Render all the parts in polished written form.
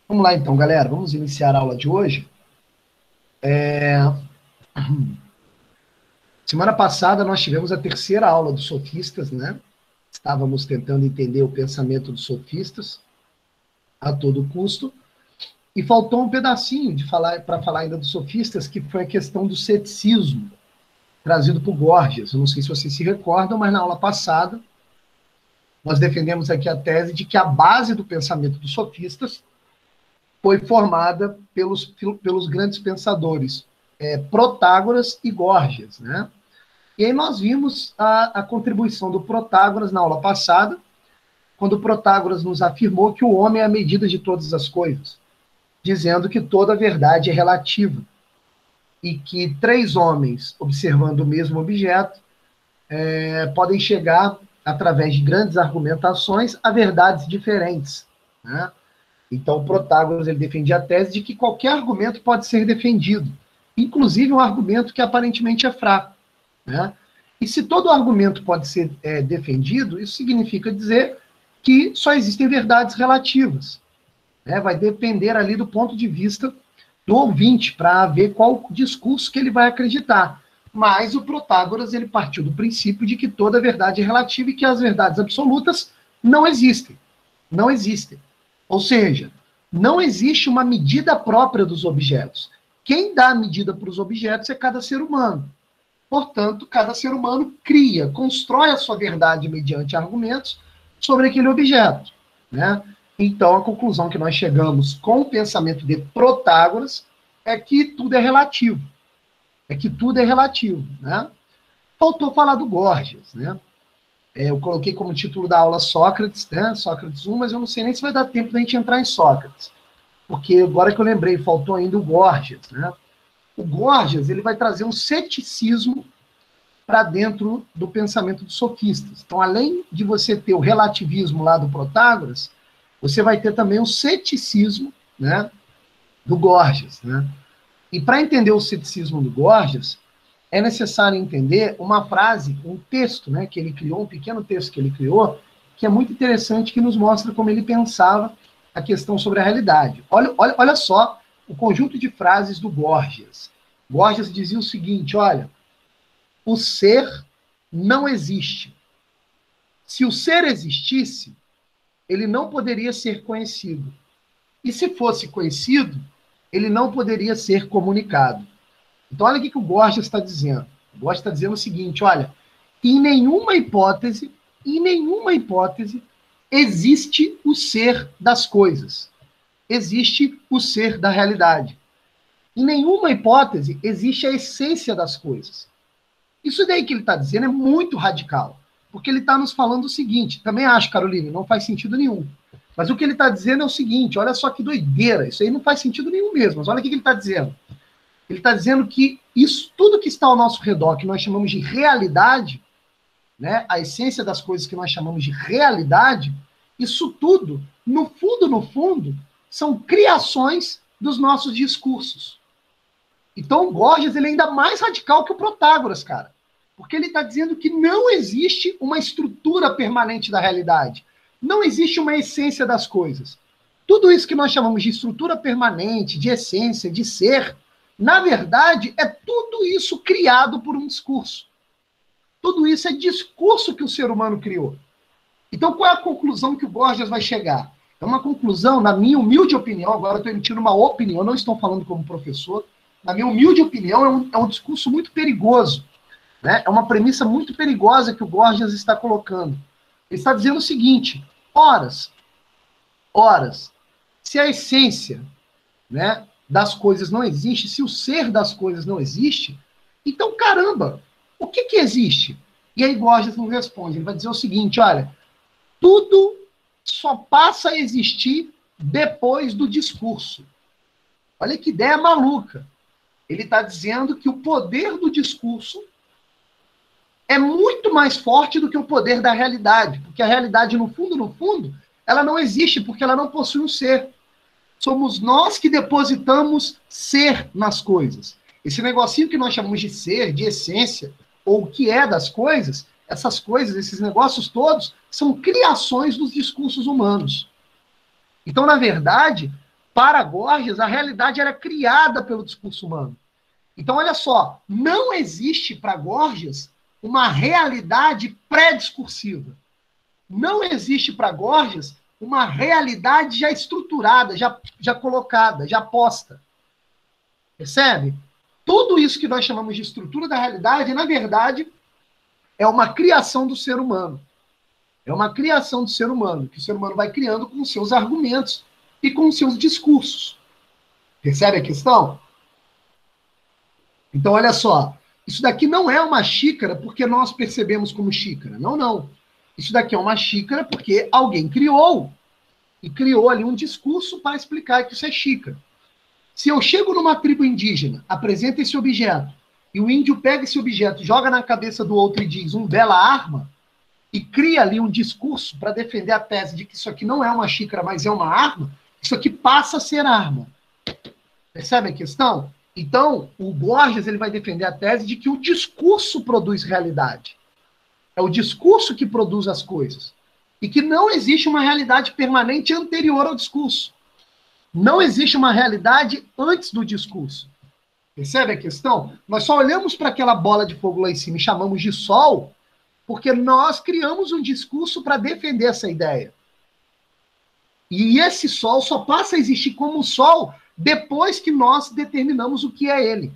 Vamos lá então, galera. Vamos iniciar a aula de hoje. Semana passada nós tivemos a terceira aula dos sofistas, né? Estávamos tentando entender o pensamento dos sofistas a todo custo. E faltou um pedacinho para falar ainda dos sofistas, que foi a questão do ceticismo, trazido por Gorgias. Eu não sei se vocês se recordam, mas na aula passada nós defendemos aqui a tese de que a base do pensamento dos sofistas foi formada pelos grandes pensadores Protágoras e Gorgias, né? E aí nós vimos a contribuição do Protágoras na aula passada, quando o Protágoras nos afirmou que o homem é a medida de todas as coisas, dizendo que toda verdade é relativa, e que três homens, observando o mesmo objeto, podem chegar, através de grandes argumentações, a verdades diferentes, né? Então, o Protágoras ele defendia a tese de que qualquer argumento pode ser defendido, inclusive um argumento que aparentemente é fraco, né? E se todo argumento pode ser defendido, isso significa dizer que só existem verdades relativas, né? Vai depender ali do ponto de vista do ouvinte, para ver qual discurso que ele vai acreditar. Mas o Protágoras ele partiu do princípio de que toda verdade é relativa e que as verdades absolutas não existem. Não existem. Ou seja, não existe uma medida própria dos objetos. Quem dá a medida para os objetos é cada ser humano. Portanto, cada ser humano cria, constrói a sua verdade mediante argumentos sobre aquele objeto, né? Então, a conclusão que nós chegamos com o pensamento de Protágoras é que tudo é relativo. É que tudo é relativo, né? Faltou falar do Gorgias, né? Eu coloquei como título da aula Sócrates, né? Sócrates 1, mas eu não sei nem se vai dar tempo da gente entrar em Sócrates. Porque agora que eu lembrei, faltou ainda o Gorgias, né? O Gorgias, ele vai trazer um ceticismo para dentro do pensamento dos sofistas. Então, além de você ter o relativismo lá do Protágoras, você vai ter também o ceticismo, né, do Gorgias, né? E para entender o ceticismo do Gorgias, é necessário entender uma frase, um texto, né, que ele criou, um pequeno texto que ele criou, que é muito interessante, que nos mostra como ele pensava a questão sobre a realidade. Olha só o conjunto de frases do Gorgias. Gorgias dizia o seguinte, olha, o ser não existe. Se o ser existisse, ele não poderia ser conhecido. E se fosse conhecido, ele não poderia ser comunicado. Então, olha o que o Gorgias está dizendo. O Gorgias está dizendo o seguinte, olha, em nenhuma hipótese, existe o ser das coisas. Existe o ser da realidade. Em nenhuma hipótese existe a essência das coisas. Isso daí que ele está dizendo é muito radical, porque ele está nos falando o seguinte, também acho, Caroline, não faz sentido nenhum, mas o que ele está dizendo é o seguinte, olha só que doideira, isso aí não faz sentido nenhum mesmo, mas olha o que ele está dizendo. Ele está dizendo que isso, tudo que está ao nosso redor, que nós chamamos de realidade, né, a essência das coisas que nós chamamos de realidade, isso tudo, no fundo, são criações dos nossos discursos. Então o Gorgias ele é ainda mais radical que o Protágoras, cara. Porque ele está dizendo que não existe uma estrutura permanente da realidade. Não existe uma essência das coisas. Tudo isso que nós chamamos de estrutura permanente, de essência, de ser, na verdade, é tudo isso criado por um discurso. Tudo isso é discurso que o ser humano criou. Então, qual é a conclusão que o Gorgias vai chegar? É uma conclusão, na minha humilde opinião, agora eu estou emitindo uma opinião, não estou falando como professor, na minha humilde opinião, é um discurso muito perigoso, né? É uma premissa muito perigosa que o Gorgias está colocando. Ele está dizendo o seguinte, horas, se a essência, né, das coisas não existe, se o ser das coisas não existe, então, caramba, o que existe? E aí Gorgias não responde, ele vai dizer o seguinte, olha, tudo só passa a existir depois do discurso. Olha que ideia maluca. Ele está dizendo que o poder do discurso é muito mais forte do que o poder da realidade, porque a realidade, no fundo, ela não existe, porque ela não possui um ser. Somos nós que depositamos ser nas coisas. Esse negocinho que nós chamamos de ser, de essência, ou o que é das coisas, essas coisas, esses negócios todos, são criações dos discursos humanos. Então, na verdade, para Gorgias, a realidade era criada pelo discurso humano. Então, olha só, não existe para Gorgias uma realidade pré-discursiva. Não existe para Gorgias uma realidade já estruturada, já colocada, já posta. Percebe? Tudo isso que nós chamamos de estrutura da realidade, na verdade, é uma criação do ser humano. É uma criação do ser humano, que o ser humano vai criando com seus argumentos e com seus discursos. Percebe a questão? Então, olha só, isso daqui não é uma xícara porque nós percebemos como xícara. Não, não. Isso daqui é uma xícara porque alguém criou, e criou ali um discurso para explicar que isso é xícara. Se eu chego numa tribo indígena, apresento esse objeto, e o índio pega esse objeto, joga na cabeça do outro e diz bela arma, e cria ali um discurso para defender a tese de que isso aqui não é uma xícara, mas é uma arma, isso aqui passa a ser arma. Percebe a questão? Então, o Gorgias ele vai defender a tese de que o discurso produz realidade. É o discurso que produz as coisas. E que não existe uma realidade permanente anterior ao discurso. Não existe uma realidade antes do discurso. Percebe a questão? Nós só olhamos para aquela bola de fogo lá em cima e chamamos de sol, porque nós criamos um discurso para defender essa ideia. E esse sol só passa a existir como sol depois que nós determinamos o que é ele.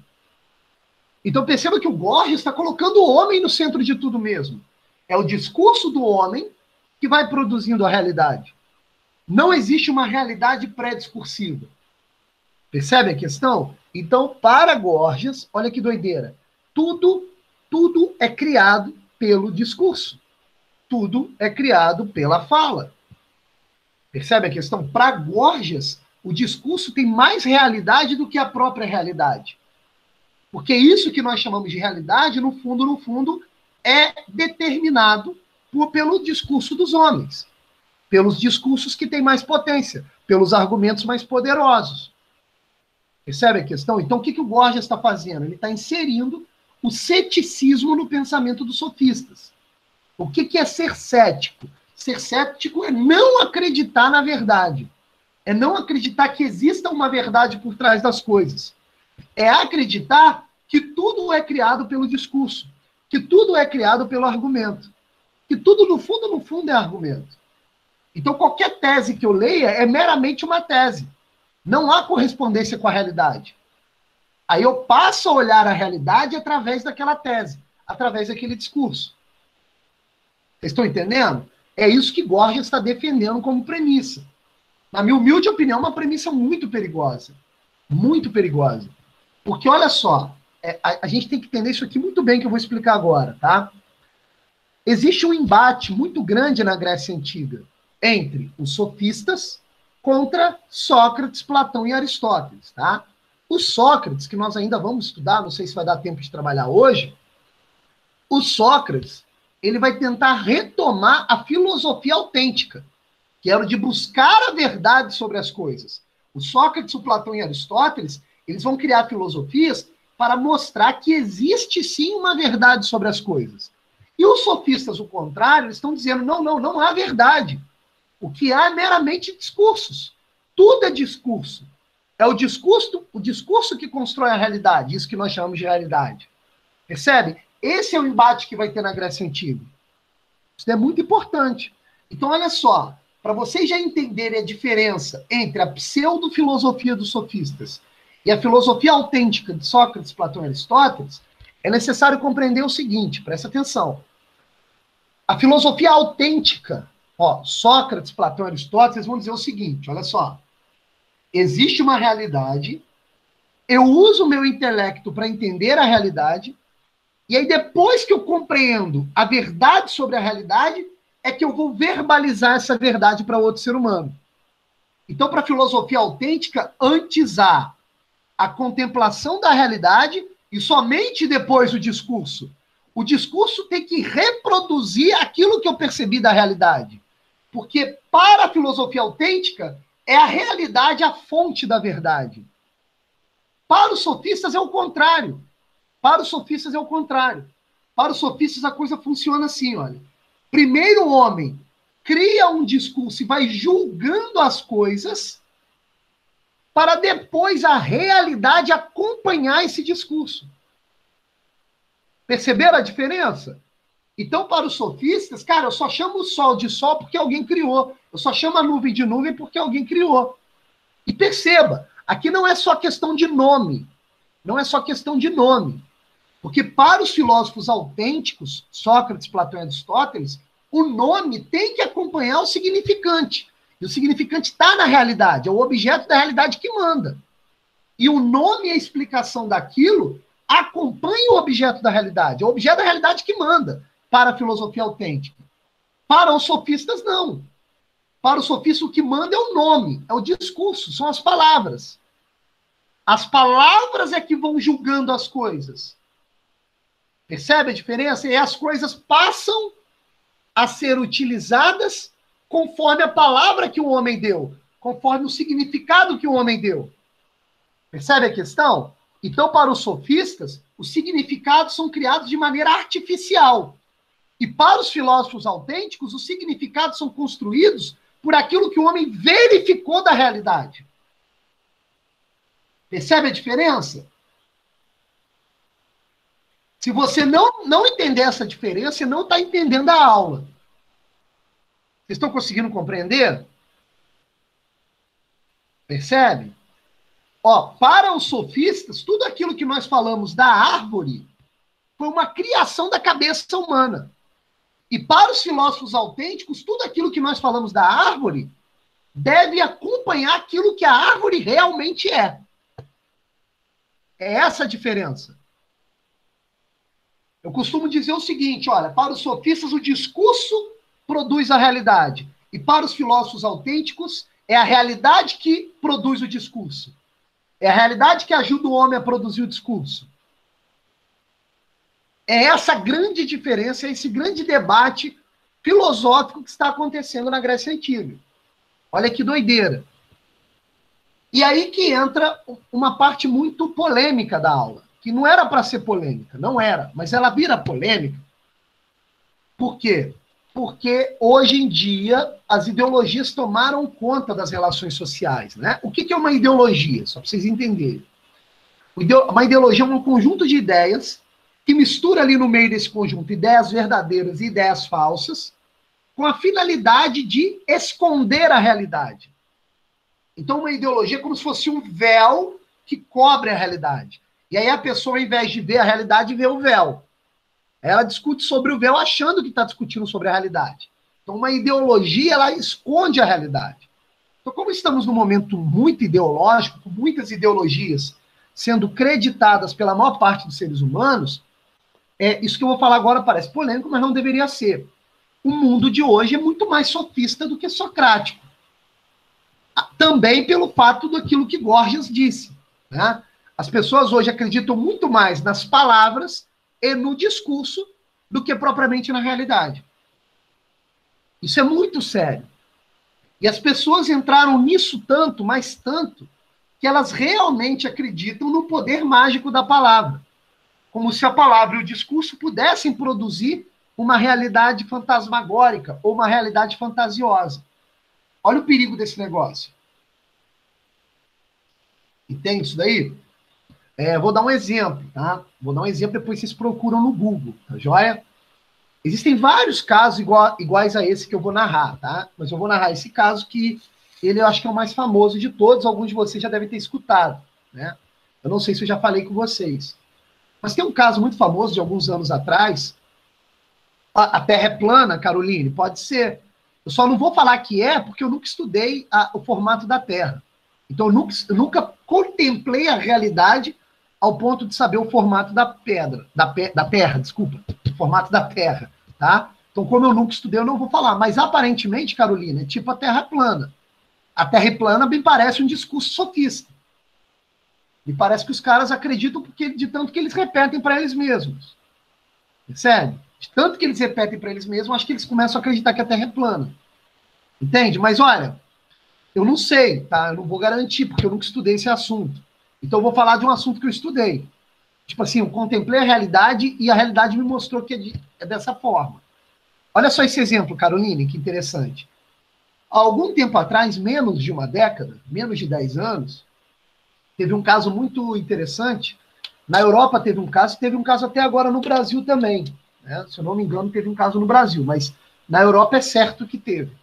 Então perceba que o Gorgias está colocando o homem no centro de tudo mesmo. É o discurso do homem que vai produzindo a realidade. Não existe uma realidade pré-discursiva. Percebe a questão? Então, para Gorgias, olha que doideira, tudo é criado pelo discurso. Tudo é criado pela fala. Percebe a questão? Para Gorgias, o discurso tem mais realidade do que a própria realidade. Porque isso que nós chamamos de realidade, no fundo, é determinado pelo discurso dos homens. Pelos discursos que têm mais potência, pelos argumentos mais poderosos. Percebe a questão? Então, o que o Gorgias está fazendo? Ele está inserindo o ceticismo no pensamento dos sofistas. O que é ser cético? Ser cético é não acreditar na verdade. É não acreditar que exista uma verdade por trás das coisas. É acreditar que tudo é criado pelo discurso, que tudo é criado pelo argumento, que tudo, no fundo, é argumento. Então, qualquer tese que eu leia é meramente uma tese. Não há correspondência com a realidade. Aí eu passo a olhar a realidade através daquela tese, através daquele discurso. Vocês estão entendendo? É isso que Gorgias está defendendo como premissa. Na minha humilde opinião, uma premissa muito perigosa. Muito perigosa. Porque, olha só, a gente tem que entender isso aqui muito bem, que eu vou explicar agora, tá? Existe um embate muito grande na Grécia Antiga entre os sofistas contra Sócrates, Platão e Aristóteles, tá? O Sócrates, que nós ainda vamos estudar, não sei se vai dar tempo de trabalhar hoje, o Sócrates, ele vai tentar retomar a filosofia autêntica, que era o de buscar a verdade sobre as coisas. O Sócrates, o Platão e Aristóteles, eles vão criar filosofias para mostrar que existe sim uma verdade sobre as coisas. E os sofistas, o contrário, eles estão dizendo, não há verdade. O que há é meramente discursos. Tudo é discurso. É o discurso que constrói a realidade, isso que nós chamamos de realidade. Percebe? Esse é o embate que vai ter na Grécia Antiga. Isso é muito importante. Então, olha só, para vocês já entenderem a diferença entre a pseudo-filosofia dos sofistas e a filosofia autêntica de Sócrates, Platão e Aristóteles, é necessário compreender o seguinte, presta atenção. A filosofia autêntica, Sócrates, Platão e Aristóteles, eles vão dizer o seguinte, olha só, existe uma realidade, eu uso o meu intelecto para entender a realidade, e aí depois que eu compreendo a verdade sobre a realidade, é que eu vou verbalizar essa verdade para outro ser humano. Então, para a filosofia autêntica, antes há a contemplação da realidade e somente depois o discurso. O discurso tem que reproduzir aquilo que eu percebi da realidade. Porque para a filosofia autêntica, é a realidade a fonte da verdade. Para os sofistas é o contrário. Para os sofistas é o contrário. Para os sofistas a coisa funciona assim, olha. Primeiro o homem cria um discurso e vai julgando as coisas, para depois a realidade acompanhar esse discurso. Perceberam a diferença? Então, para os sofistas, cara, eu só chamo o sol de sol porque alguém criou. Eu só chamo a nuvem de nuvem porque alguém criou. E perceba, aqui não é só questão de nome. Não é só questão de nome. Porque para os filósofos autênticos, Sócrates, Platão e Aristóteles, o nome tem que acompanhar o significante. E o significante está na realidade, é o objeto da realidade que manda. E o nome e a explicação daquilo acompanha o objeto da realidade, é o objeto da realidade que manda para a filosofia autêntica. Para os sofistas, não. Para os sofistas, o que manda é o nome, é o discurso, são as palavras. As palavras é que vão julgando as coisas. Percebe a diferença? E as coisas passam a ser utilizadas conforme a palavra que o homem deu, conforme o significado que o homem deu. Percebe a questão? Então, para os sofistas, os significados são criados de maneira artificial. E para os filósofos autênticos, os significados são construídos por aquilo que o homem verificou da realidade. Percebe a diferença? Se você não entender essa diferença, você não está entendendo a aula. Vocês estão conseguindo compreender? Percebe? Ó, para os sofistas, tudo aquilo que nós falamos da árvore foi uma criação da cabeça humana. E para os filósofos autênticos, tudo aquilo que nós falamos da árvore deve acompanhar aquilo que a árvore realmente é. É essa a diferença. Eu costumo dizer o seguinte, olha, para os sofistas o discurso produz a realidade, e para os filósofos autênticos é a realidade que produz o discurso. É a realidade que ajuda o homem a produzir o discurso. É essa grande diferença, esse grande debate filosófico que está acontecendo na Grécia Antiga. Olha que doideira. E aí que entra uma parte muito polêmica da aula, que não era para ser polêmica, não era, mas ela vira polêmica. Por quê? Porque hoje em dia as ideologias tomaram conta das relações sociais, né? O que é uma ideologia? Só para vocês entenderem. Uma ideologia é um conjunto de ideias que mistura ali no meio desse conjunto ideias verdadeiras e ideias falsas, com a finalidade de esconder a realidade. Então, uma ideologia é como se fosse um véu que cobre a realidade. E aí a pessoa, ao invés de ver a realidade, vê o véu. Ela discute sobre o véu achando que está discutindo sobre a realidade. Então, uma ideologia, ela esconde a realidade. Então, como estamos num momento muito ideológico, com muitas ideologias sendo creditadas pela maior parte dos seres humanos, isso que eu vou falar agora parece polêmico, mas não deveria ser. O mundo de hoje é muito mais sofista do que socrático. Também pelo fato daquilo que Gorgias disse, né? As pessoas hoje acreditam muito mais nas palavras e no discurso do que propriamente na realidade. Isso é muito sério. E as pessoas entraram nisso tanto, mas tanto, que elas realmente acreditam no poder mágico da palavra. Como se a palavra e o discurso pudessem produzir uma realidade fantasmagórica ou uma realidade fantasiosa. Olha o perigo desse negócio. Entende isso daí? Vou dar um exemplo, tá? Vou dar um exemplo, depois vocês procuram no Google, tá joia? Existem vários casos iguais a esse que eu vou narrar, tá? Mas eu vou narrar esse caso que ele eu acho que é o mais famoso de todos, alguns de vocês já devem ter escutado, né? Eu não sei se eu já falei com vocês. Mas tem um caso muito famoso de alguns anos atrás. A Terra é plana, Caroline? Pode ser. Eu só não vou falar que porque eu nunca estudei o formato da Terra. Então, eu nunca contemplei a realidade ao ponto de saber o formato da pedra, da Terra, desculpa, o formato da Terra, tá? Então, como eu nunca estudei, eu não vou falar. Mas, aparentemente, Carolina, é tipo a Terra plana. A Terra plana me parece um discurso sofista. Me parece que os caras acreditam de tanto que eles repetem para eles mesmos. Percebe? De tanto que eles repetem para eles mesmos, acho que eles começam a acreditar que a Terra é plana. Entende? Mas, olha, eu não sei, tá? Eu não vou garantir, porque eu nunca estudei esse assunto. Então, eu vou falar de um assunto que eu estudei. Tipo assim, eu contemplei a realidade e a realidade me mostrou que é dessa forma. Olha só esse exemplo, Caroline, que interessante. Há algum tempo atrás, menos de uma década, menos de 10 anos, Teve um caso muito interessante. Na Europa teve um caso até agora no Brasil também. Né? Se eu não me engano, teve um caso no Brasil, mas na Europa é certo que teve.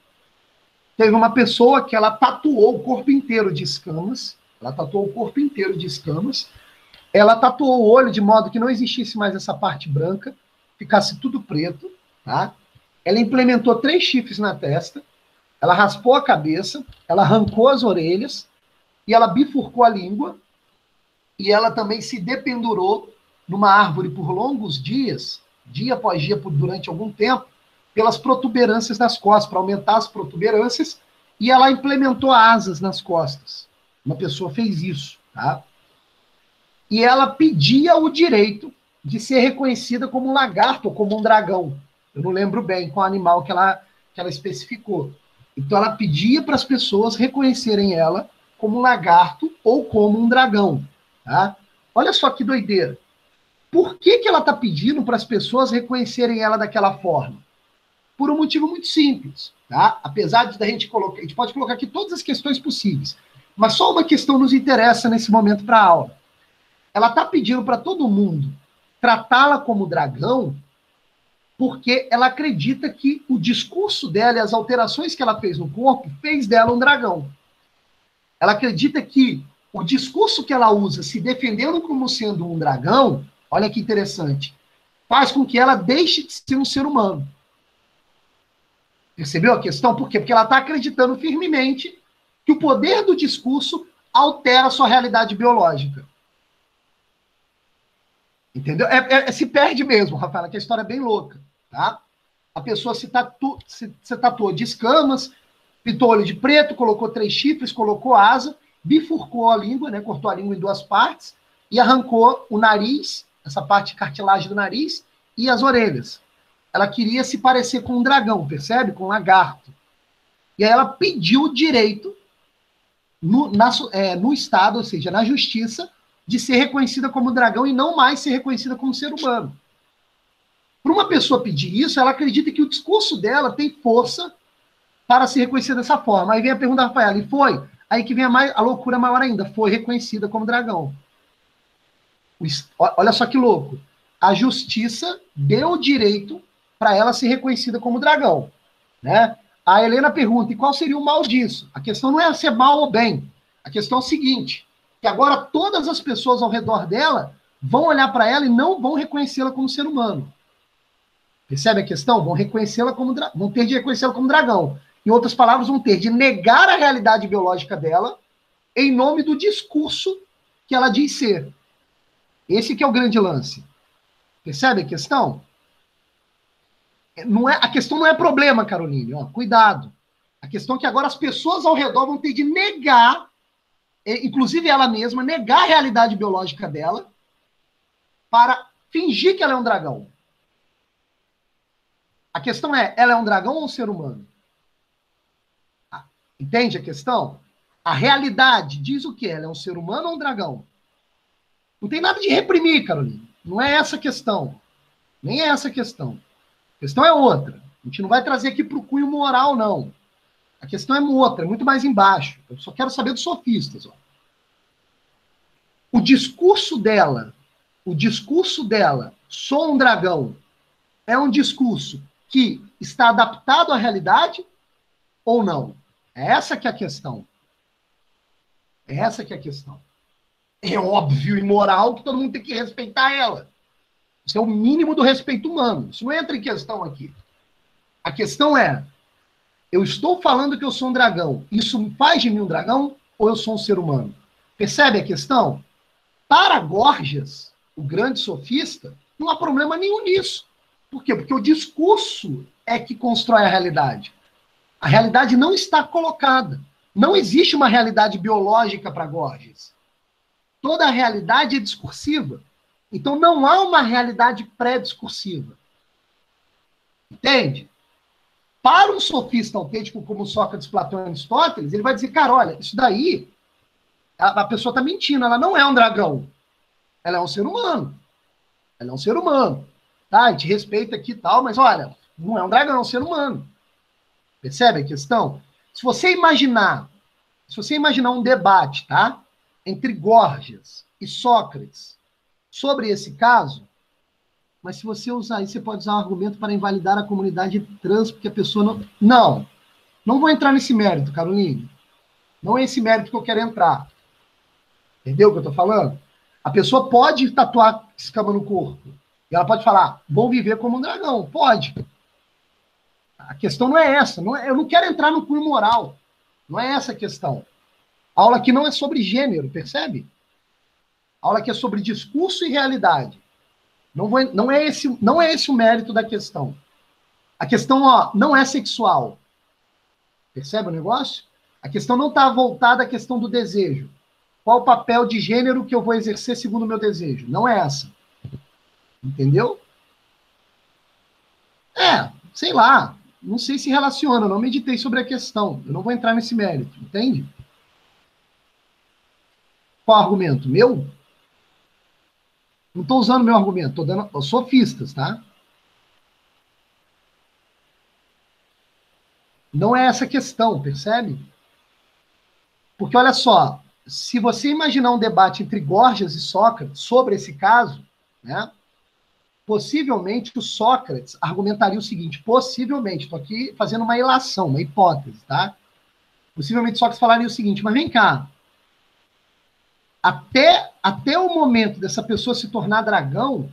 Teve uma pessoa que ela tatuou o corpo inteiro de escamas. Ela tatuou o corpo inteiro de escamas. Ela tatuou o olho de modo que não existisse mais essa parte branca, ficasse tudo preto, tá? Ela implementou 3 chifres na testa, ela raspou a cabeça, ela arrancou as orelhas, e ela bifurcou a língua, e ela também se dependurou numa árvore por longos dias, dia após dia, durante algum tempo, pelas protuberâncias das costas, para aumentar as protuberâncias, e ela implementou asas nas costas. Uma pessoa fez isso, tá? E ela pedia o direito de ser reconhecida como um lagarto ou como um dragão. Eu não lembro bem qual animal que ela especificou. Então ela pedia para as pessoas reconhecerem ela como um lagarto ou como um dragão. Tá? Olha só que doideira. Por que ela está pedindo para as pessoas reconhecerem ela daquela forma? Por um motivo muito simples. Tá? Apesar de a gente colocar, a gente pode colocar aqui todas as questões possíveis, mas só uma questão nos interessa nesse momento para a aula. Ela está pedindo para todo mundo tratá-la como dragão porque ela acredita que o discurso dela e as alterações que ela fez no corpo fez dela um dragão. Ela acredita que o discurso que ela usa, se defendendo como sendo um dragão, olha que interessante, faz com que ela deixe de ser um ser humano. Percebeu a questão? Por quê? Porque ela está acreditando firmemente que o poder do discurso altera a sua realidade biológica. Entendeu? Se perde mesmo, Rafaela, que a história é bem louca. Tá? A pessoa se tatuou de escamas, pintou o olho de preto, colocou 3 chifres, colocou asa, bifurcou a língua, né, cortou a língua em 2 partes e arrancou o nariz, essa parte de cartilagem do nariz, e as orelhas. Ela queria se parecer com um dragão, percebe? Com um lagarto. E aí ela pediu o direito no Estado, ou seja, na justiça, de ser reconhecida como dragão e não mais ser reconhecida como ser humano. Para uma pessoa pedir isso, ela acredita que o discurso dela tem força para ser reconhecida dessa forma. Aí vem a pergunta da Rafaela, e foi? Aí que vem a loucura maior ainda, foi reconhecida como dragão. Olha só que louco. A justiça deu o direito para ela ser reconhecida como dragão. Né? A Helena pergunta, e qual seria o mal disso? A questão não é ser mal ou bem. A questão é o seguinte, que agora todas as pessoas ao redor dela vão olhar para ela e não vão reconhecê-la como ser humano. Percebe a questão? Vão ter de reconhecê-la como dragão. Em outras palavras, vão ter de negar a realidade biológica dela em nome do discurso que ela diz ser. Esse que é o grande lance. Percebe a questão? A questão não é problema, Caroline. Ó, cuidado. A questão é que agora as pessoas ao redor vão ter de negar, inclusive ela mesma, negar a realidade biológica dela para fingir que ela é um dragão. A questão é, ela é um dragão ou um ser humano? Entende a questão? A realidade diz o quê? Ela é um ser humano ou um dragão? Não tem nada de reprimir, Carolina. Não é essa a questão. Nem é essa a questão. A questão é outra. A gente não vai trazer aqui para o cunho moral, não. A questão é outra, é muito mais embaixo. Eu só quero saber dos sofistas. Ó. O discurso dela, sou um dragão, é um discurso que está adaptado à realidade ou não? É essa que é a questão. É essa que é a questão. É óbvio e moral que todo mundo tem que respeitar ela. Isso é o mínimo do respeito humano. Isso não entra em questão aqui. A questão é, eu estou falando que eu sou um dragão. Isso faz de mim um dragão ou eu sou um ser humano? Percebe a questão? Para Gorgias, o grande sofista, não há problema nenhum nisso. Por quê? Porque o discurso é que constrói a realidade. A realidade não está colocada. Não existe uma realidade biológica para Gorgias. Toda a realidade é discursiva. Então não há uma realidade pré-discursiva. Entende? Para um sofista autêntico como Sócrates, Platão e Aristóteles, ele vai dizer, cara, olha, isso daí, a pessoa está mentindo, ela não é um dragão. Ela é um ser humano. Ela é um ser humano. Tá, a gente respeita aqui e tal, mas olha, não é um dragão, é um ser humano. Percebe a questão? Se você imaginar um debate, tá? entre Górgias e Sócrates sobre esse caso, mas se você usar isso, você pode usar um argumento para invalidar a comunidade trans, porque a pessoa não... Não vou entrar nesse mérito, Caroline. Não é esse mérito que eu quero entrar. Entendeu o que eu estou falando? A pessoa pode tatuar escama no corpo. E ela pode falar, vou viver como um dragão. Pode. A questão não é essa. Eu não quero entrar no cunho moral. Não é essa a questão. A aula aqui não é sobre gênero, percebe? A aula aqui é sobre discurso e realidade. Não é esse o mérito da questão. A questão, não é sexual. Percebe o negócio? A questão não está voltada à questão do desejo. Qual o papel de gênero que eu vou exercer segundo o meu desejo? Não é essa. Entendeu? Sei lá. Não sei se relaciona. Eu não meditei sobre a questão. Eu não vou entrar nesse mérito. Entende? Qual argumento? Meu? Não estou usando meu argumento. Estou dando aos sofistas, tá? Não é essa a questão, percebe? Porque, olha só, se você imaginar um debate entre Górgias e Sócrates sobre esse caso, né, possivelmente o Sócrates argumentaria o seguinte, possivelmente, estou aqui fazendo uma ilação, uma hipótese, tá? Possivelmente Sócrates falaria o seguinte, mas vem cá, até o momento dessa pessoa se tornar dragão,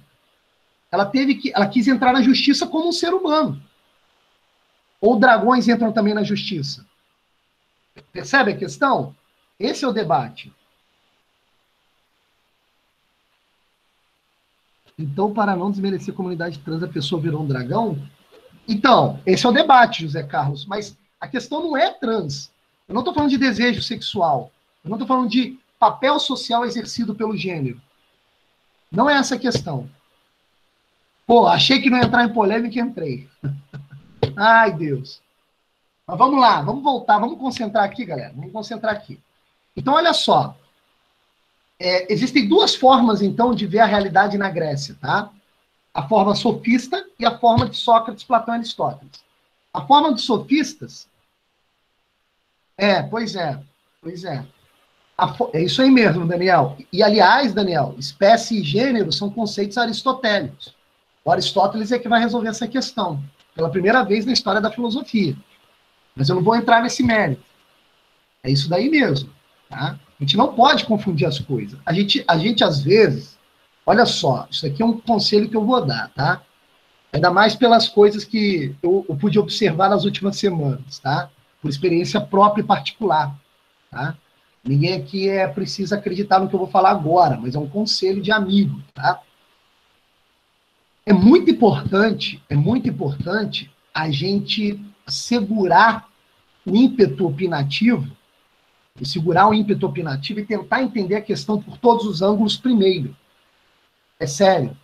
ela quis entrar na justiça como um ser humano. Ou dragões entram também na justiça? Percebe a questão? Esse é o debate. Então, para não desmerecer a comunidade trans, a pessoa virou um dragão? Então, esse é o debate, José Carlos. Mas a questão não é trans. Eu não estou falando de desejo sexual. Eu não estou falando de papel social exercido pelo gênero. Não é essa a questão. Pô, achei que não ia entrar em polêmica e entrei. Ai, Deus. Mas vamos lá, vamos voltar, vamos concentrar aqui, galera. Vamos concentrar aqui. Então, olha só. Existem duas formas, então, de ver a realidade na Grécia, tá? A forma sofista e a forma de Sócrates, Platão e Aristóteles. A forma dos sofistas... Pois é. É isso aí mesmo, Daniel. E, aliás, Daniel, espécie e gênero são conceitos aristotélicos. O Aristóteles é que vai resolver essa questão, pela primeira vez na história da filosofia. Mas eu não vou entrar nesse mérito. É isso daí mesmo, tá? A gente não pode confundir as coisas. A gente às vezes, olha só, isso aqui é um conselho que eu vou dar, tá? Ainda mais pelas coisas que eu pude observar nas últimas semanas, tá? Por experiência própria e particular, tá? Ninguém aqui precisa acreditar no que eu vou falar agora, mas é um conselho de amigo, tá? É muito importante a gente segurar o ímpeto opinativo, e tentar entender a questão por todos os ângulos primeiro. É sério.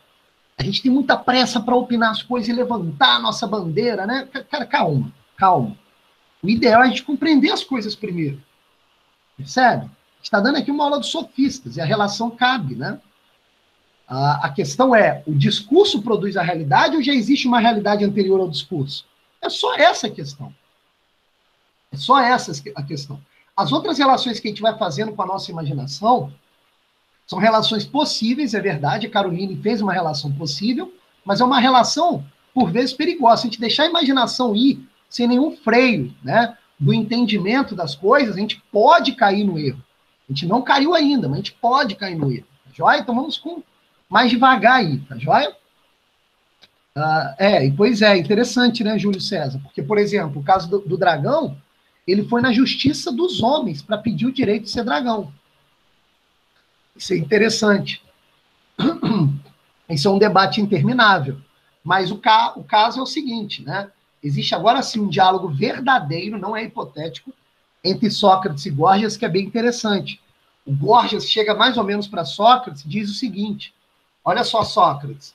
A gente tem muita pressa para opinar as coisas e levantar a nossa bandeira, né? Cara, calma. O ideal é a gente compreender as coisas primeiro. Percebe? A gente está dando aqui uma aula dos sofistas, e a relação cabe, né? A questão é, o discurso produz a realidade ou já existe uma realidade anterior ao discurso? É só essa a questão. É só essa a questão. As outras relações que a gente vai fazendo com a nossa imaginação são relações possíveis, é verdade, a Caroline fez uma relação possível, mas é uma relação, por vezes, perigosa. Se a gente deixar a imaginação ir sem nenhum freio, né, do entendimento das coisas, a gente pode cair no erro. A gente não caiu ainda, mas a gente pode cair no erro. Tá joia? Então vamos com mais devagar aí, tá joia? E pois é, interessante, né, Júlio César? Porque, por exemplo, o caso do dragão, ele foi na justiça dos homens para pedir o direito de ser dragão. Isso é interessante. Isso é um debate interminável. Mas o caso é o seguinte, né? Existe agora sim um diálogo verdadeiro, não é hipotético, entre Sócrates e Górgias, que é bem interessante. O Górgias chega mais ou menos para Sócrates e diz o seguinte: olha só, Sócrates,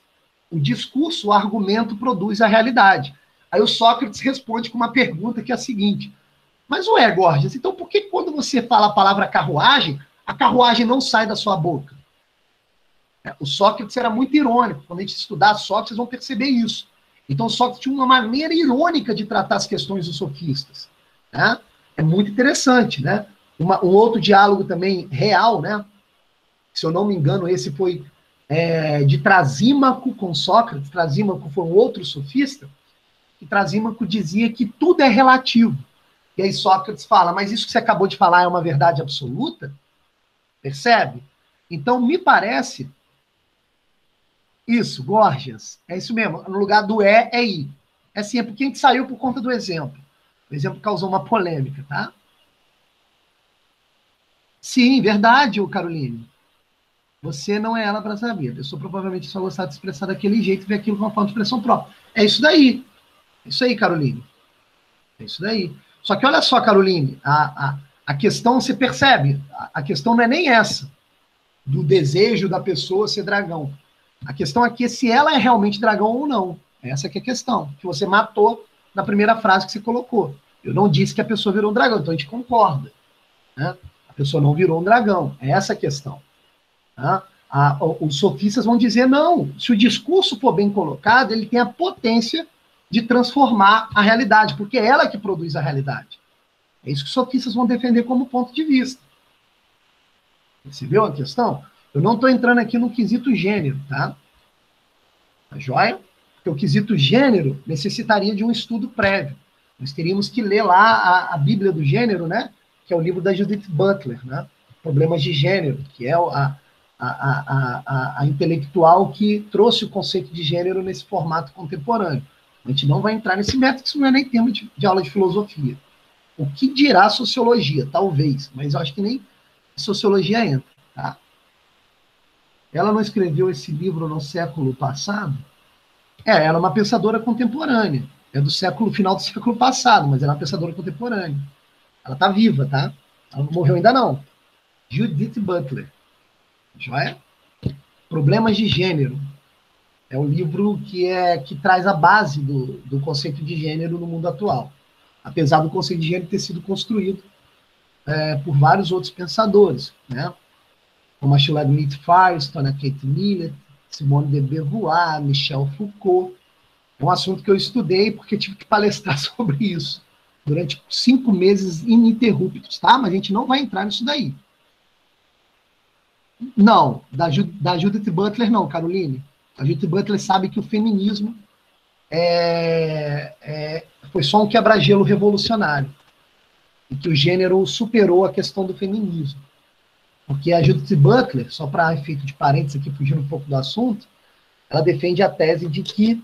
o discurso, o argumento produz a realidade. Aí o Sócrates responde com uma pergunta que é a seguinte: mas ué, Górgias, então por que quando você fala a palavra carruagem, a carruagem não sai da sua boca? O Sócrates era muito irônico. Quando a gente estudar Sócrates, vocês vão perceber isso. Então, Sócrates tinha uma maneira irônica de tratar as questões dos sofistas. Né? É muito interessante, né? Um outro diálogo também real, né? Se eu não me engano, esse foi de Trasímaco com Sócrates. Trasímaco foi um outro sofista, e Trasímaco dizia que tudo é relativo. E aí Sócrates fala, mas isso que você acabou de falar é uma verdade absoluta? Percebe? Então, me parece... Isso, Gorgias. É isso mesmo. No lugar do é i. É assim, é porque a gente saiu por conta do exemplo. O exemplo causou uma polêmica, tá? Sim, verdade, Caroline. Você não é ela para saber. A pessoa provavelmente só gostar de expressar daquele jeito e ver aquilo com uma forma de expressão própria. É isso daí. É isso aí, Caroline. É isso daí. Só que olha só, Caroline, a questão, você percebe, a questão não é nem essa, do desejo da pessoa ser dragão. A questão aqui é se ela é realmente dragão ou não. Essa que é a questão, que você matou na primeira frase que você colocou. Eu não disse que a pessoa virou um dragão, então a gente concorda. Né? A pessoa não virou um dragão. É essa a questão. Tá? Os sofistas vão dizer, não, se o discurso for bem colocado, ele tem a potência de transformar a realidade, porque é ela que produz a realidade. É isso que os sofistas vão defender como ponto de vista. Você viu a questão? Eu não estou entrando aqui no quesito gênero, tá? Tá joia? Porque o quesito gênero necessitaria de um estudo prévio. Nós teríamos que ler lá a Bíblia do Gênero, né? Que é o livro da Judith Butler, né? Problemas de Gênero, que é a intelectual que trouxe o conceito de gênero nesse formato contemporâneo. A gente não vai entrar nesse método, que isso não é nem tema de aula de filosofia. O que dirá sociologia? Talvez, mas eu acho que nem sociologia entra, tá? Ela não escreveu esse livro no século passado? Ela é uma pensadora contemporânea. É do final do século passado, mas ela é uma pensadora contemporânea. Ela está viva, tá? Ela não morreu ainda não. Judith Butler. Joia? Problemas de Gênero. É um livro que traz a base do conceito de gênero no mundo atual. Apesar do conceito de gênero ter sido construído por vários outros pensadores, né? Como a Shulamit Firestone, a Kate Millett, Simone de Beauvoir, Michel Foucault. É um assunto que eu estudei porque tive que palestrar sobre isso durante 5 meses ininterruptos, tá? Mas a gente não vai entrar nisso daí. Não, da Judith Butler não, Caroline. A Judith Butler sabe que o feminismo foi só um quebra-gelo revolucionário e que o gênero superou a questão do feminismo. Porque a Judith Butler, só para efeito de parênteses aqui, fugindo um pouco do assunto, ela defende a tese de que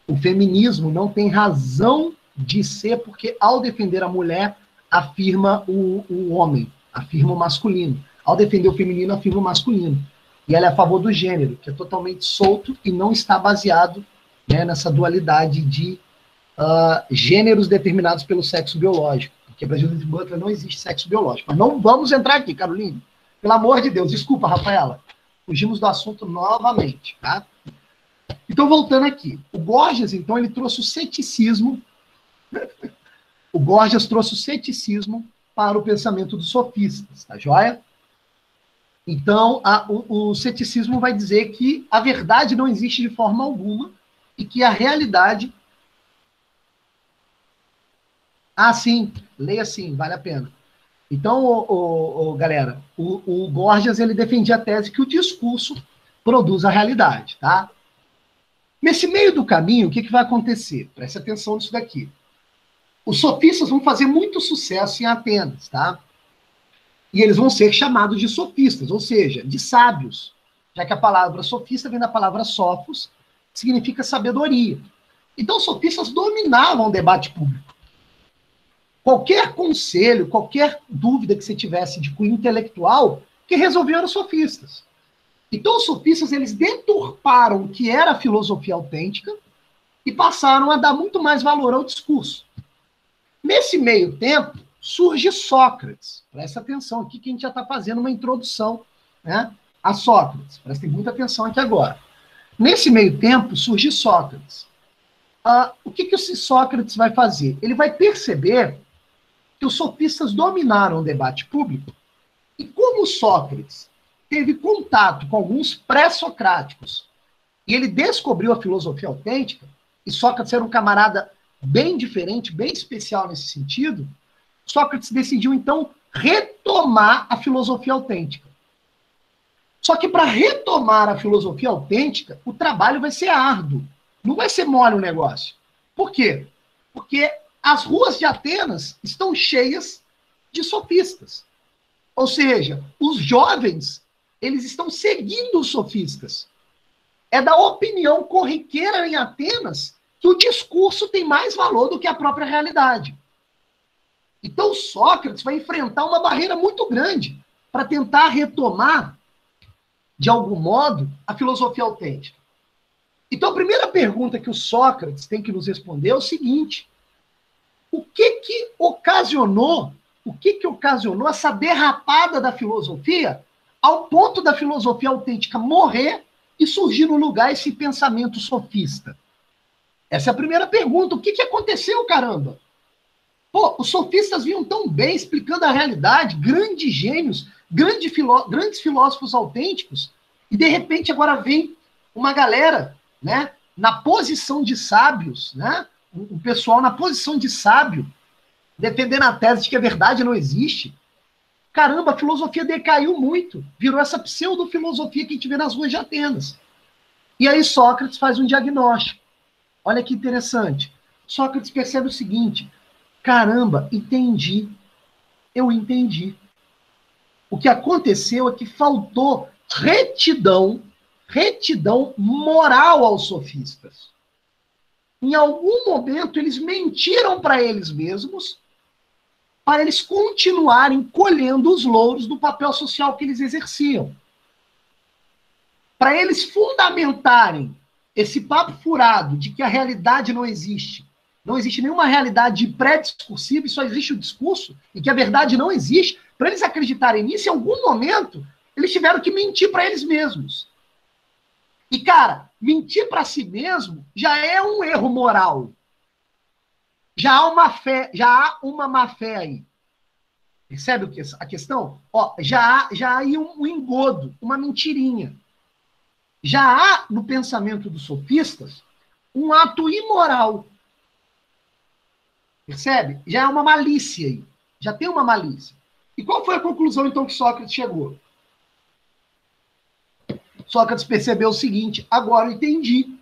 o feminismo não tem razão de ser, porque ao defender a mulher, afirma o homem, afirma o masculino. Ao defender o feminino, afirma o masculino. E ela é a favor do gênero, que é totalmente solto e não está baseado, né, nessa dualidade de gêneros determinados pelo sexo biológico. Porque para Judith Butler não existe sexo biológico. Mas não vamos entrar aqui, Caroline. Pelo amor de Deus. Desculpa, Rafaela. Fugimos do assunto novamente, tá? Então, voltando aqui. O Gorgias, então, ele trouxe o ceticismo. O Gorgias trouxe o ceticismo para o pensamento dos sofistas, tá joia? Então, o ceticismo vai dizer que a verdade não existe de forma alguma e que a realidade... Ah, sim, leia sim, vale a pena. Então, galera, o Gorgias, ele defendia a tese que o discurso produz a realidade, tá? Nesse meio do caminho, o que vai acontecer? Preste atenção nisso daqui. Os sofistas vão fazer muito sucesso em Atenas, tá? E eles vão ser chamados de sofistas, ou seja, de sábios, já que a palavra sofista vem da palavra sophos, que significa sabedoria. Então, os sofistas dominavam o debate público. Qualquer conselho, qualquer dúvida que você tivesse de cunho intelectual, que resolviam os sofistas. Então, os sofistas, eles deturparam o que era a filosofia autêntica e passaram a dar muito mais valor ao discurso. Nesse meio tempo, surge Sócrates. Presta atenção aqui que a gente já está fazendo uma introdução, né, a Sócrates. Prestem muita atenção aqui agora. Nesse meio tempo, surge Sócrates. O que esse Sócrates vai fazer? Ele vai perceber que os sofistas dominaram o debate público e como Sócrates teve contato com alguns pré-socráticos e ele descobriu a filosofia autêntica, e Sócrates era um camarada bem diferente, bem especial nesse sentido, Sócrates decidiu, então, retomar a filosofia autêntica. Só que para retomar a filosofia autêntica, o trabalho vai ser árduo. Não vai ser mole o negócio. Por quê? Porque as ruas de Atenas estão cheias de sofistas. Ou seja, os jovens, eles estão seguindo os sofistas. É da opinião corriqueira em Atenas que o discurso tem mais valor do que a própria realidade. Então, Sócrates vai enfrentar uma barreira muito grande para tentar retomar, de algum modo, a filosofia autêntica. Então, a primeira pergunta que o Sócrates tem que nos responder é o seguinte: o que ocasionou essa derrapada da filosofia ao ponto da filosofia autêntica morrer e surgir no lugar esse pensamento sofista? Essa é a primeira pergunta. O que aconteceu, caramba? Pô, os sofistas vinham tão bem explicando a realidade, grandes gênios, grandes filósofos autênticos, e de repente agora vem uma galera, né, na posição de sábios, né, o pessoal na posição de sábio, defendendo a tese de que a verdade não existe. Caramba, a filosofia decaiu muito, virou essa pseudo-filosofia que a gente vê nas ruas de Atenas. E aí Sócrates faz um diagnóstico. Olha que interessante. Sócrates percebe o seguinte: caramba, eu entendi. O que aconteceu é que faltou retidão moral aos sofistas. Em algum momento, eles mentiram para eles mesmos, para eles continuarem colhendo os louros do papel social que eles exerciam. Para eles fundamentarem esse papo furado de que a realidade não existe nenhuma realidade pré-discursiva, e só existe o discurso, e que a verdade não existe, para eles acreditarem nisso, em algum momento, eles tiveram que mentir para eles mesmos. E, cara, mentir para si mesmo já é um erro moral. Já há uma má fé aí. Percebe a questão? Ó, já há aí um engodo, uma mentirinha. Já há, no pensamento dos sofistas, um ato imoral. Percebe? Já é uma malícia aí. Já tem uma malícia. E qual foi a conclusão, então, que Sócrates chegou? Sócrates percebeu o seguinte: agora eu entendi.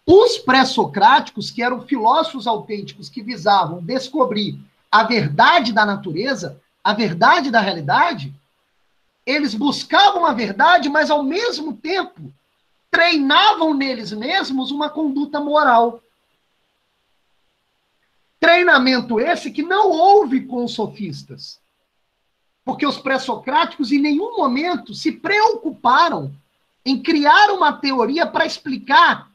Os pré-socráticos, que eram filósofos autênticos que visavam descobrir a verdade da natureza, a verdade da realidade, eles buscavam a verdade, mas, ao mesmo tempo, treinavam neles mesmos uma conduta moral. Treinamento esse que não houve com os sofistas. Porque os pré-socráticos em nenhum momento se preocuparam em criar uma teoria para explicar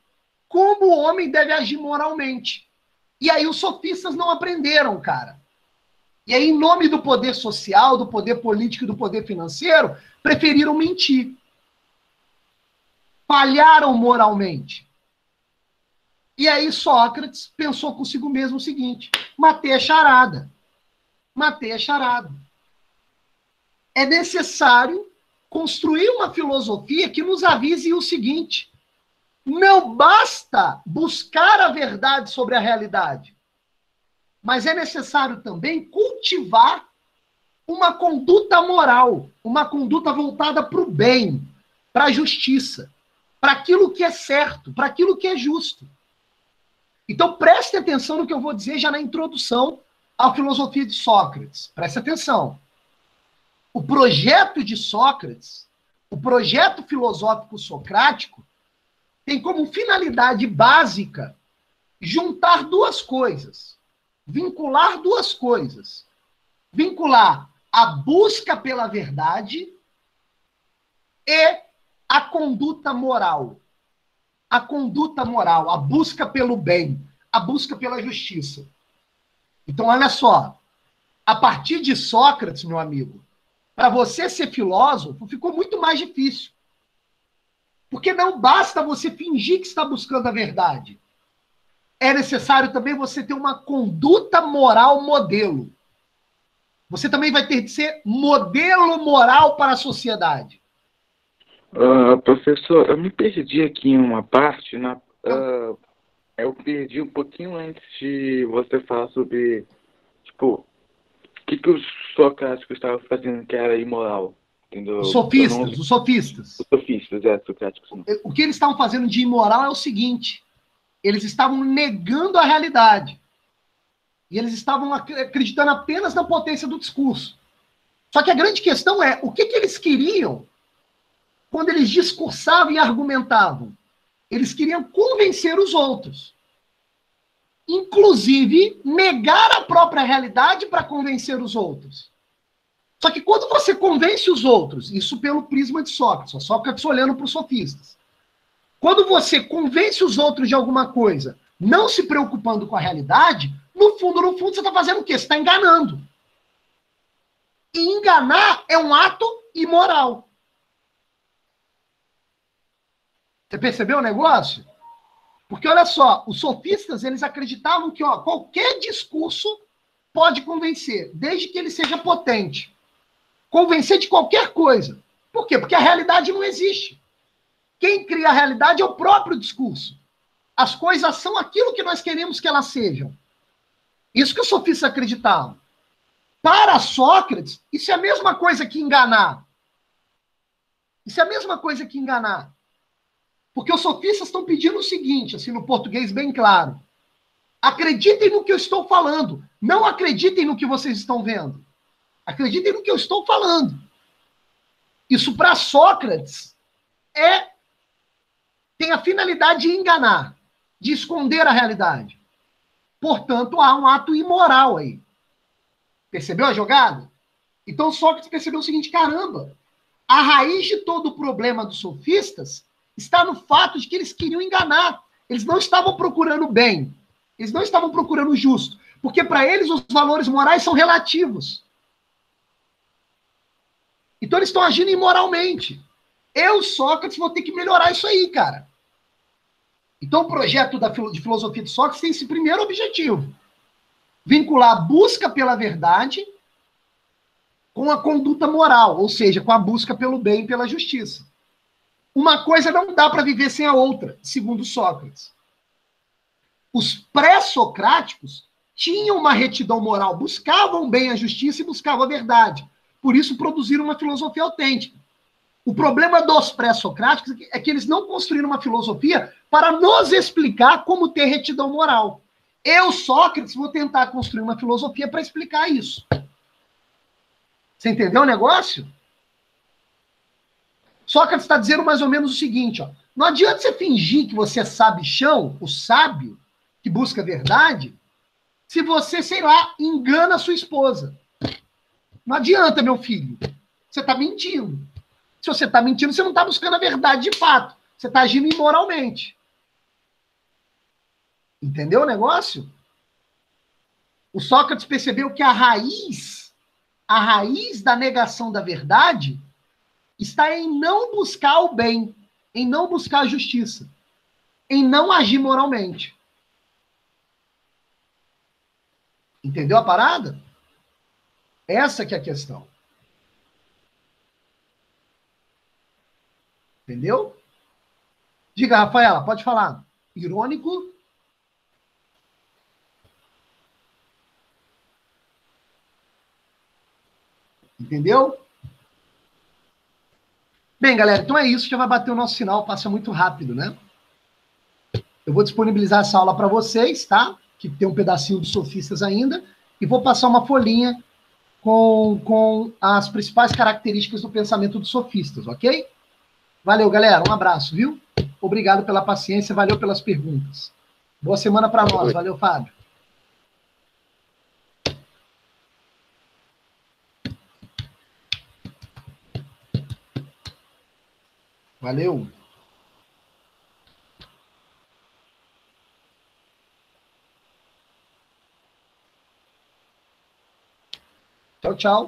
como o homem deve agir moralmente. E aí os sofistas não aprenderam, cara. E aí, em nome do poder social, do poder político e do poder financeiro, preferiram mentir. Falharam moralmente. E aí Sócrates pensou consigo mesmo o seguinte: matei a charada. É necessário construir uma filosofia que nos avise o seguinte: não basta buscar a verdade sobre a realidade, mas é necessário também cultivar uma conduta moral, uma conduta voltada para o bem, para a justiça, para aquilo que é certo, para aquilo que é justo. Então, preste atenção no que eu vou dizer já na introdução à filosofia de Sócrates. Preste atenção. O projeto de Sócrates, o projeto filosófico socrático, tem como finalidade básica juntar duas coisas, vincular duas coisas. Vincular a busca pela verdade e a conduta moral. A conduta moral, a busca pelo bem, a busca pela justiça. Então, olha só, a partir de Sócrates, meu amigo, para você ser filósofo, ficou muito mais difícil. Porque não basta você fingir que está buscando a verdade. É necessário também você ter uma conduta moral modelo. Você também vai ter que ser modelo moral para a sociedade. Professor, eu me perdi aqui em uma parte, eu perdi um pouquinho antes de você falar sobre, tipo, o que os Sócrates estava fazendo que era imoral. Entendeu? Os sofistas, os sofistas. Os sofistas, Socráticos não. O que eles estavam fazendo de imoral é o seguinte: eles estavam negando a realidade. E eles estavam acreditando apenas na potência do discurso. Só que a grande questão é, o que eles queriam quando eles discursavam e argumentavam? Eles queriam convencer os outros. Inclusive, negar a própria realidade para convencer os outros. Só que quando você convence os outros, isso pelo prisma de Sócrates, Sócrates olhando para os sofistas. Quando você convence os outros de alguma coisa, não se preocupando com a realidade, no fundo, você está fazendo o quê? Você está enganando. E enganar é um ato imoral. Você percebeu o negócio? Porque, olha só, os sofistas, eles acreditavam que qualquer discurso pode convencer, desde que ele seja potente. Convencer de qualquer coisa. Por quê? Porque a realidade não existe. Quem cria a realidade é o próprio discurso. As coisas são aquilo que nós queremos que elas sejam. Isso que os sofistas acreditavam. Para Sócrates, isso é a mesma coisa que enganar. Isso é a mesma coisa que enganar. Porque os sofistas estão pedindo o seguinte, assim, no português bem claro. Acreditem no que eu estou falando. Não acreditem no que vocês estão vendo. Acreditem no que eu estou falando. Isso para Sócrates tem a finalidade de enganar, de esconder a realidade. Portanto, há um ato imoral aí. Percebeu a jogada? Então Sócrates percebeu o seguinte, caramba, a raiz de todo o problema dos sofistas está no fato de que eles queriam enganar. Eles não estavam procurando o bem. Eles não estavam procurando o justo. Porque para eles os valores morais são relativos. Então eles estão agindo imoralmente. Eu, Sócrates, vou ter que melhorar isso aí, cara. Então o projeto de filosofia de Sócrates tem esse primeiro objetivo. Vincular a busca pela verdade com a conduta moral, ou seja, com a busca pelo bem e pela justiça. Uma coisa não dá para viver sem a outra, segundo Sócrates. Os pré-socráticos tinham uma retidão moral, buscavam bem a justiça e buscavam a verdade. Por isso produziram uma filosofia autêntica. O problema dos pré-socráticos é que eles não construíram uma filosofia para nos explicar como ter retidão moral. Eu, Sócrates, vou tentar construir uma filosofia para explicar isso. Você entendeu o negócio? Sócrates está dizendo mais ou menos o seguinte, ó. Não adianta você fingir que você é sabichão, o sábio, que busca a verdade, se você, sei lá, engana a sua esposa. Não adianta, meu filho. Você está mentindo. Se você está mentindo, você não está buscando a verdade de fato. Você está agindo imoralmente. Entendeu o negócio? O Sócrates percebeu que a raiz da negação da verdade está em não buscar o bem, em não buscar a justiça, em não agir moralmente. Entendeu a parada? Essa que é a questão. Entendeu? Diga, Rafaela, pode falar. Irônico? Entendeu? Bem, galera, então é isso. Já vai bater o nosso sinal, passa muito rápido, né? Eu vou disponibilizar essa aula para vocês, tá? Que tem um pedacinho dos sofistas ainda. E vou passar uma folhinha com as principais características do pensamento dos sofistas, ok? Valeu, galera. Um abraço, viu? Obrigado pela paciência, valeu pelas perguntas. Boa semana para nós. Valeu, Fábio. Valeu. Tchau, tchau.